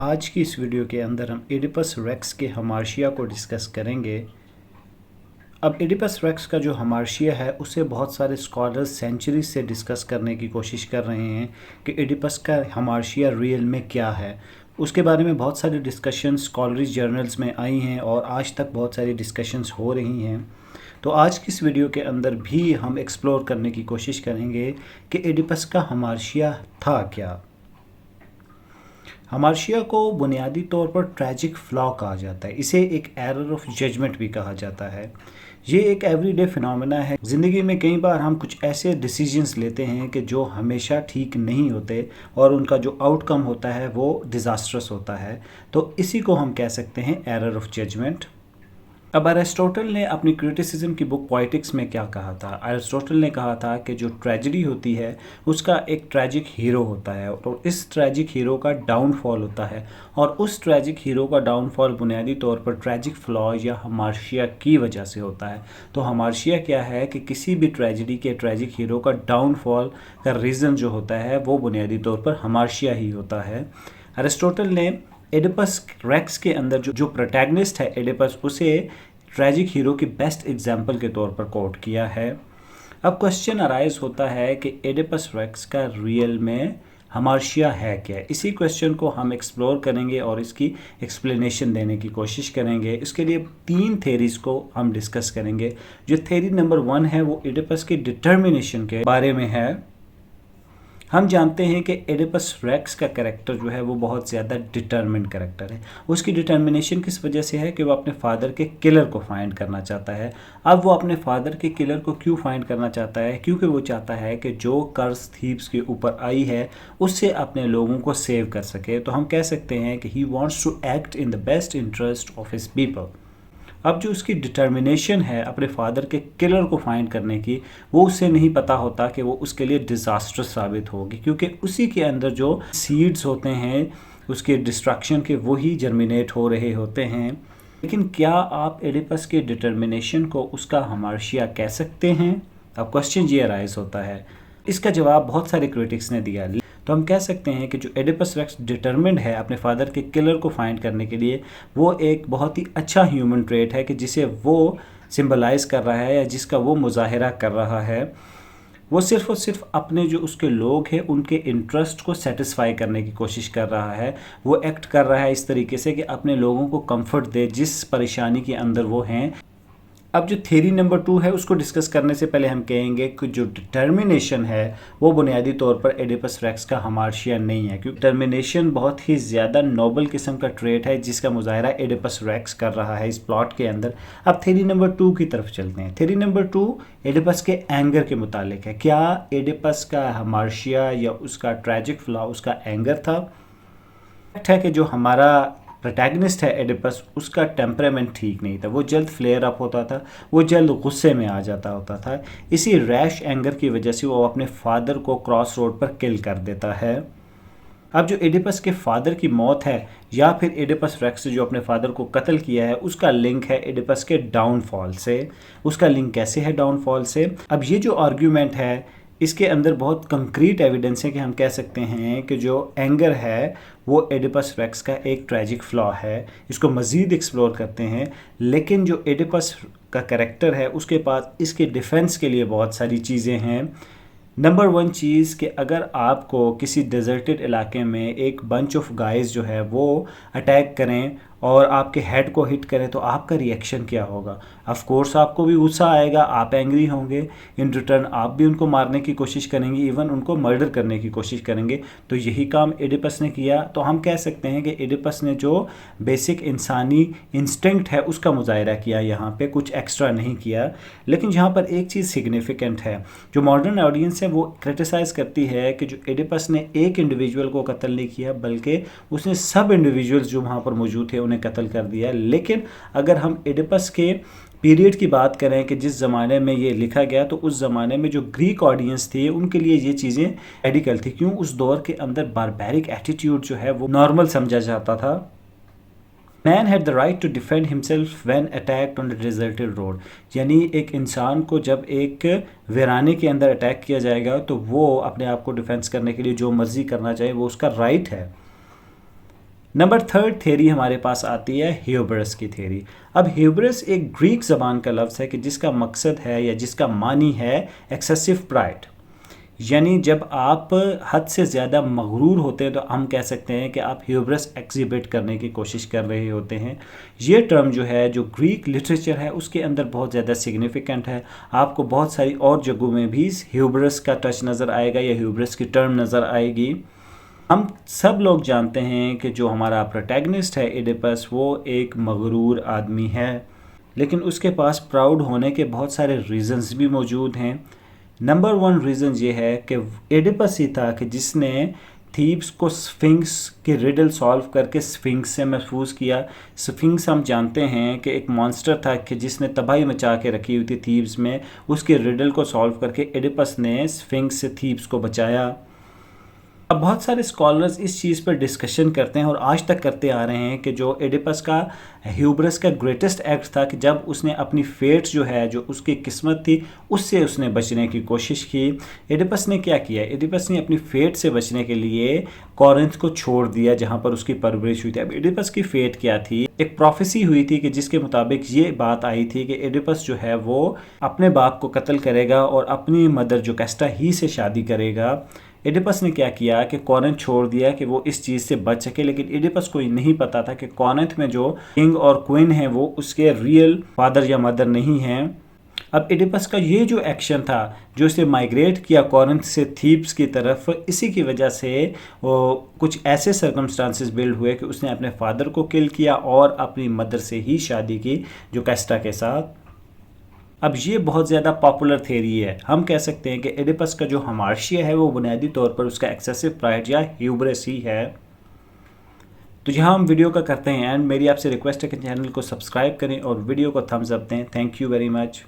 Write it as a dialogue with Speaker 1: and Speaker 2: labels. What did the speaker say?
Speaker 1: आज की इस वीडियो के अंदर हम एडिपस रेक्स के हमार्शिया को डिस्कस करेंगे। अब एडिपस रेक्स का जो हमार्शिया है उसे बहुत सारे स्कॉलर्स सेंचुरी से डिस्कस करने की कोशिश कर रहे हैं कि एडिपस का हमार्शिया रियल में क्या है। उसके बारे में बहुत सारी डिस्कशन स्कॉलरी जर्नल्स में आई हैं और आज तक बहुत सारी डिस्कशंस हो रही हैं। तो आज की इस वीडियो के अंदर भी हम एक्सप्लोर करने की कोशिश करेंगे कि एडिपस का हमार्शिया था क्या। हमार्शिया को बुनियादी तौर पर ट्रैजिक फ्लॉ कहा जाता है। इसे एक एरर ऑफ जजमेंट भी कहा जाता है। ये एक एवरीडे फिनोमेना है। ज़िंदगी में कई बार हम कुछ ऐसे डिसीजंस लेते हैं कि जो हमेशा ठीक नहीं होते और उनका जो आउटकम होता है वो डिज़ास्ट्रस होता है। तो इसी को हम कह सकते हैं एरर ऑफ जजमेंट। अब अरिस्टोटल ने अपनी क्रिटिसिज्म की बुक पोएटिक्स में क्या कहा था। अरिस्टोटल ने कहा था कि जो ट्रेजेडी होती है उसका एक ट्रैजिक हीरो होता है और इस ट्रैजिक हीरो का डाउनफॉल होता है और उस ट्रैजिक हीरो का डाउनफॉल बुनियादी तौर पर ट्रैजिक फ्लॉ या हमार्शिया की वजह से होता है। तो हमार्शिया क्या है कि किसी भी ट्रेजेडी के ट्रैजिक हीरो का डाउनफॉल का रीज़न जो होता है वो बुनियादी तौर पर हमार्शिया ही होता है। अरिस्टोटल ने एडिपस रेक्स के अंदर जो प्रोटैगनिस्ट है एडिपस, उसे ट्रैजिक हीरो की बेस्ट एग्जाम्पल के तौर पर कोट किया है। अब क्वेश्चन अराइज होता है कि एडिपस रेक्स का रियल में हमार्शिया है क्या। इसी क्वेश्चन को हम एक्सप्लोर करेंगे और इसकी एक्सप्लेनेशन देने की कोशिश करेंगे। इसके लिए 3 थेरीज को हम डिस्कस करेंगे। जो थेरी नंबर 1 है वो एडिपस की डिटर्मिनेशन के बारे में है। हम जानते हैं कि एडिपस रेक्स का कैरेक्टर जो है वो बहुत ज़्यादा डिटर्मिन्ड कैरेक्टर है। उसकी डिटर्मिनेशन किस वजह से है कि वो अपने फादर के किलर को फाइंड करना चाहता है। अब वो अपने फादर के किलर को क्यों फाइंड करना चाहता है? क्योंकि वो चाहता है कि जो कर्ज थीव्स के ऊपर आई है उससे अपने लोगों को सेव कर सके। तो हम कह सकते हैं कि he wants to act in the best interest of his people. अब जो उसकी डिटर्मिनेशन है अपने फादर के किलर को फाइंड करने की, वो उसे नहीं पता होता कि वो उसके लिए डिज़ास्टर साबित होगी, क्योंकि उसी के अंदर जो सीड्स होते हैं उसके डिस्ट्रक्शन के वही जर्मिनेट हो रहे होते हैं। लेकिन क्या आप एडिपस के डिटर्मिनेशन को उसका हमार्शिया कह सकते हैं? अब क्वेश्चन ये अराइज होता है। इसका जवाब बहुत सारे क्रिटिक्स ने दिया। तो हम कह सकते हैं कि जो एडिपस रेक्स डिटरमिन्ड है अपने फादर के किलर को फाइंड करने के लिए, वो एक बहुत ही अच्छा ह्यूमन ट्रेट है कि जिसे वो सिंबलाइज कर रहा है या जिसका वो मुजाहिरा कर रहा है। वो सिर्फ और सिर्फ अपने जो उसके लोग हैं उनके इंटरेस्ट को सेटिस्फाई करने की कोशिश कर रहा है। वो एक्ट कर रहा है इस तरीके से कि अपने लोगों को कंफर्ट दे जिस परेशानी के अंदर वो हैं। अब जो थ्योरी नंबर 2 है उसको डिस्कस करने से पहले हम कहेंगे कि जो डिटर्मिनेशन है वो बुनियादी तौर पर एडिपस रेक्स का हमार्शिया नहीं है, क्योंकि डिटर्मिनेशन बहुत ही ज़्यादा नोबल किस्म का ट्रेट है जिसका मुजाहिरा एडिपस रेक्स कर रहा है इस प्लॉट के अंदर। अब थ्योरी नंबर 2 की तरफ चलते हैं। थ्योरी नंबर 2 एडिपस के एंगर के मुतालिक है। क्या एडिपस का हमार्शिया या उसका ट्रैजिक फ्लॉ उसका एंगर था? फैक्ट है कि जो हमारा प्रोटैगनिस्ट है एडिपस, उसका टेम्परामेंट ठीक नहीं था। वो जल्द फ्लेयर अप होता था, वो जल्द गुस्से में आ जाता होता था। इसी रैश एंगर की वजह से वो अपने फादर को क्रॉस रोड पर किल कर देता है। अब जो एडिपस के फादर की मौत है या फिर एडिपस रेक्स जो अपने फादर को कत्ल किया है, उसका लिंक है एडिपस के डाउनफॉल से। उसका लिंक कैसे है डाउनफॉल से? अब ये जो आर्ग्यूमेंट है इसके अंदर बहुत कंक्रीट एविडेंस है कि हम कह सकते हैं कि जो एंगर है वो एडिपस रेक्स का एक ट्रैजिक फ्लॉ है। इसको मज़ीद एक्सप्लोर करते हैं, लेकिन जो एडिपस का कैरेक्टर है उसके पास इसके डिफेंस के लिए बहुत सारी चीज़ें हैं। नंबर 1 चीज़ कि अगर आपको किसी डेजर्टेड इलाके में एक बंच ऑफ गाइस जो है वो अटैक करें और आपके हेड को हिट करें तो आपका रिएक्शन क्या होगा? ऑफ कोर्स आपको भी गुस्सा आएगा, आप एंग्री होंगे। इन रिटर्न आप भी उनको मारने की कोशिश करेंगे, इवन उनको मर्डर करने की कोशिश करेंगे। तो यही काम एडिपस ने किया। तो हम कह सकते हैं कि एडिपस ने जो बेसिक इंसानी इंस्टिंक्ट है उसका मुजाहिरा किया, यहाँ पे कुछ एक्स्ट्रा नहीं किया। लेकिन यहाँ पर एक चीज़ सिग्निफिकेंट है, जो मॉडर्न ऑडियंस है वो क्रिटिसाइज़ करती है कि जो एडिपस ने एक इंडिविजुअल को कत्ल नहीं किया बल्कि उसने सब इंडिविजुअल्स जो वहाँ पर मौजूद थे उन्हें कत्ल कर दिया। लेकिन अगर हम एडिपस के पीरियड की बात करें कि जिस ज़माने में ये लिखा गया, तो उस ज़माने में जो ग्रीक ऑडियंस थी उनके लिए ये चीज़ें रेडिकल थी। क्यों? उस दौर के अंदर बारबैरिक एटीट्यूड जो है वो नॉर्मल समझा जाता था। Man had the right to defend himself when attacked on the deserted road. यानी एक इंसान को जब एक वीराने के अंदर अटैक किया जाएगा तो वो अपने आप को डिफेंस करने के लिए जो मर्जी करना चाहे वो उसका राइट है। नंबर थर्ड थ्योरी हमारे पास आती है ह्यूबरस की थ्योरी। अब ह्यूबरस एक ग्रीक ज़बान का लफ्ज़ है कि जिसका मकसद है या जिसका मानी है एक्सेसिव प्राइड, यानी जब आप हद से ज़्यादा मगरूर होते हैं तो हम कह सकते हैं कि आप ह्यूबरस एग्जिबिट करने की कोशिश कर रहे होते हैं। ये टर्म जो है, जो ग्रीक लिटरेचर है उसके अंदर बहुत ज़्यादा सिग्निफिकेंट है। आपको बहुत सारी और जगहों में भी ह्यूबरस का टच नज़र आएगा या ह्यूबरस की टर्म नज़र आएगी। हम सब लोग जानते हैं कि जो हमारा प्रोटैगनिस्ट है एडिपस, वो एक मगरूर आदमी है, लेकिन उसके पास प्राउड होने के बहुत सारे रीज़न्स भी मौजूद हैं। नंबर वन रीज़न ये है कि एडिपस ही था कि जिसने थीब्स को स्फिंक्स के रिडल सॉल्व करके स्फिंक्स से महफूज किया। स्फिंक्स हम जानते हैं कि एक मॉन्स्टर था कि जिसने तबाही मचा के रखी हुई थी थीब्स में, उसके रिडल को सॉल्व करके एडिपस ने स्फिंक्स से थीब्स को बचाया। अब बहुत सारे स्कॉलर्स इस चीज़ पर डिस्कशन करते हैं और आज तक करते आ रहे हैं कि जो एडिपस का ह्यूबरस का ग्रेटेस्ट एक्ट था कि जब उसने अपनी फेट जो है, जो उसकी किस्मत थी, उससे उसने बचने की कोशिश की। एडिपस ने क्या किया? एडिपस ने अपनी फेट से बचने के लिए कॉरिंथ को छोड़ दिया जहाँ पर उसकी परवरिश हुई थी। अब एडिपस की फेट क्या थी? एक प्रोफेसी हुई थी कि जिसके मुताबिक ये बात आई थी कि एडिपस जो है वो अपने बाप को कत्ल करेगा और अपनी मदर जो कैस्टा ही से शादी करेगा। एडिपस ने क्या किया कि कॉरिंथ छोड़ दिया कि वो इस चीज़ से बच सके, लेकिन एडिपस को नहीं पता था कि कॉरिंथ में जो किंग और क्वीन है वो उसके रियल फादर या मदर नहीं हैं। अब एडिपस का ये जो एक्शन था, जो इसे माइग्रेट किया कॉरिंथ से थीब्स की तरफ, इसी की वजह से वो कुछ ऐसे सर्कमस्टांसेस बिल्ड हुए कि उसने अपने फादर को किल किया और अपनी मदर से ही शादी की, जो कैस्टा के साथ। अब ये बहुत ज़्यादा पॉपुलर थ्योरी है। हम कह सकते हैं कि एडिपस का जो हमार्शिया है वो बुनियादी तौर पर उसका एक्सेसिव प्राइड या ह्यूबरस ही है। तो यहाँ हम वीडियो का करते हैं एंड मेरी आपसे रिक्वेस्ट है कि चैनल को सब्सक्राइब करें और वीडियो को थम्स अप दें। Thank you very much.